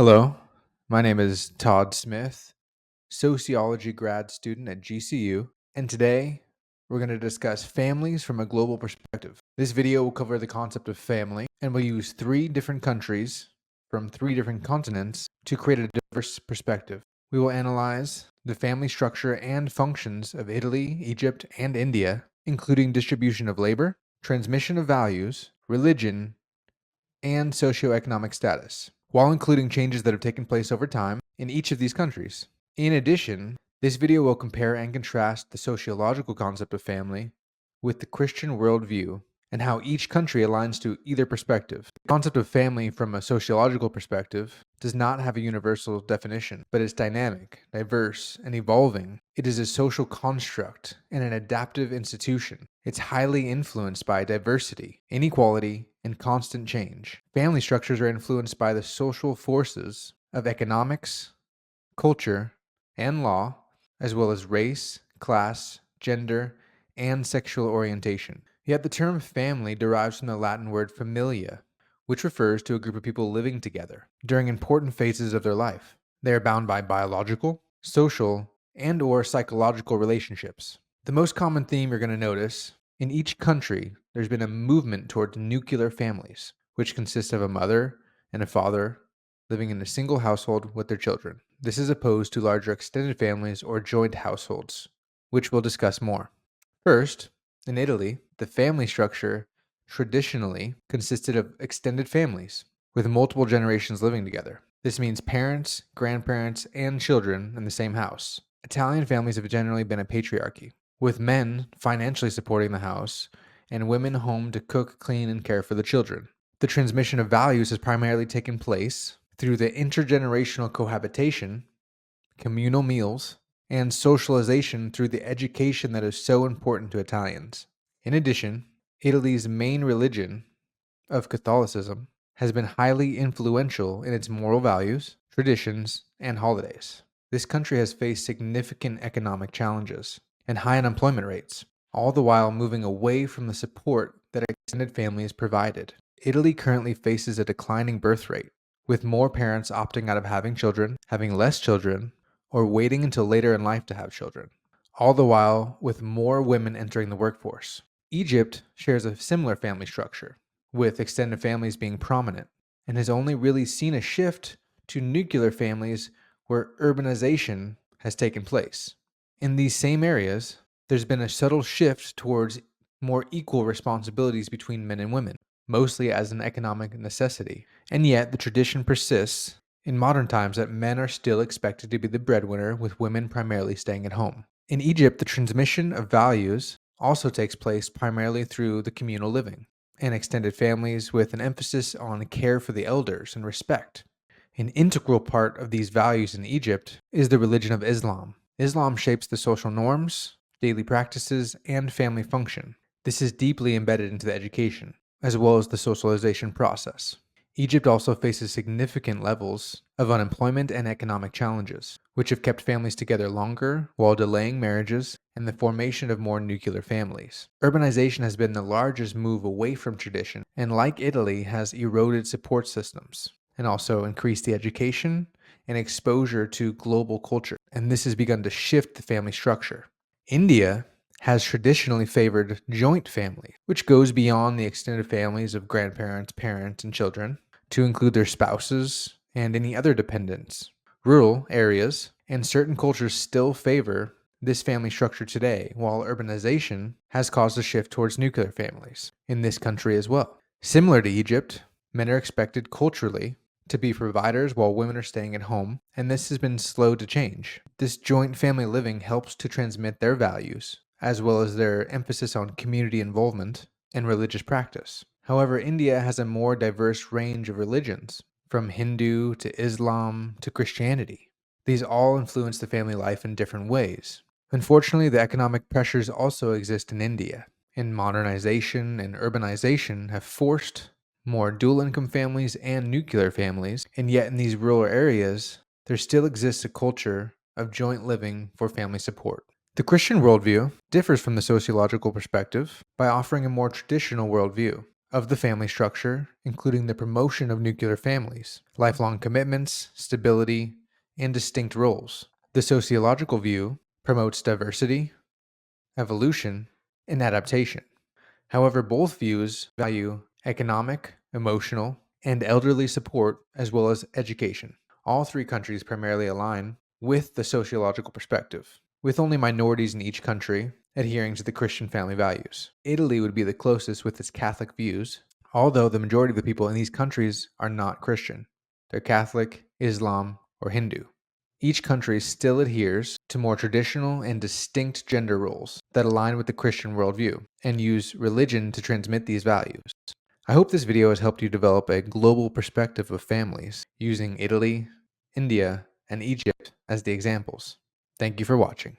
Hello, my name is Todd Smith, Sociology grad student at GCU, and today we're going to discuss families from a global perspective. This video will cover the concept of family, and we'll use three different countries from three different continents to create a diverse perspective. We will analyze the family structure and functions of Italy, Egypt, and India, including distribution of labor, transmission of values, religion, and socioeconomic status, while including changes that have taken place over time in each of these countries. In addition, this video will compare and contrast the sociological concept of family with the Christian worldview and how each country aligns to either perspective. The concept of family from a sociological perspective does not have a universal definition, but it's dynamic, diverse, and evolving. It is a social construct and an adaptive institution. It's highly influenced by diversity, inequality, and constant change. Family structures are influenced by the social forces of economics, culture, and law, as well as race, class, gender, and sexual orientation. Yet the term family derives from the Latin word familia, which refers to a group of people living together during important phases of their life. They are bound by biological, social, and/or psychological relationships. The most common theme you're going to notice in each country, there's been a movement toward nuclear families, which consist of a mother and a father living in a single household with their children. This is opposed to larger extended families or joint households, which we'll discuss more. First, in Italy, the family structure traditionally consisted of extended families with multiple generations living together. This means parents, grandparents, and children in the same house. Italian families have generally been a patriarchy, with men financially supporting the house and women home to cook, clean, and care for the children. The transmission of values has primarily taken place through the intergenerational cohabitation, communal meals, and socialization through the education that is so important to Italians. In addition, Italy's main religion of Catholicism has been highly influential in its moral values, traditions, and holidays. This country has faced significant economic challenges and high unemployment rates, all the while moving away from the support that extended families provided. Italy currently faces a declining birth rate, with more parents opting out of having children, having less children, or waiting until later in life to have children, all the while with more women entering the workforce. Egypt shares a similar family structure, with extended families being prominent, and has only really seen a shift to nuclear families where urbanization has taken place. In these same areas, there's been a subtle shift towards more equal responsibilities between men and women, mostly as an economic necessity. And yet, the tradition persists in modern times that men are still expected to be the breadwinner, with women primarily staying at home. In Egypt, the transmission of values also takes place primarily through the communal living and extended families, with an emphasis on care for the elders and respect. An integral part of these values in Egypt is the religion of Islam. Islam shapes the social norms, daily practices, and family function. This is deeply embedded into the education, as well as the socialization process. Egypt also faces significant levels of unemployment and economic challenges, which have kept families together longer while delaying marriages and the formation of more nuclear families. Urbanization has been the largest move away from tradition, and like Italy, has eroded support systems and also increased the education and exposure to global culture. And this has begun to shift the family structure. India has traditionally favored joint families, which goes beyond the extended families of grandparents, parents, and children to include their spouses and any other dependents. Rural areas and certain cultures still favor this family structure today, while urbanization has caused a shift towards nuclear families in this country as well. Similar to Egypt, men are expected culturally to be providers while women are staying at home, and this has been slow to change. This joint family living helps to transmit their values, as well as their emphasis on community involvement and religious practice. However, India has a more diverse range of religions, from Hindu to Islam to Christianity. These all influence the family life in different ways. Unfortunately, the economic pressures also exist in India, and modernization and urbanization have forced more dual-income families and nuclear families, and yet in these rural areas, there still exists a culture of joint living for family support. The Christian worldview differs from the sociological perspective by offering a more traditional worldview of the family structure, including the promotion of nuclear families, lifelong commitments, stability, and distinct roles. The sociological view promotes diversity, evolution, and adaptation. However, both views value economic, emotional, and elderly support as well as education. All three countries primarily align with the sociological perspective, with only minorities in each country adhering to the Christian family values. Italy would be the closest with its Catholic views, although the majority of the people in these countries are not Christian. They're Catholic, Islam, or Hindu. Each country still adheres to more traditional and distinct gender roles that align with the Christian worldview and use religion to transmit these values. I hope this video has helped you develop a global perspective of families using Italy, India, and Egypt as the examples. Thank you for watching.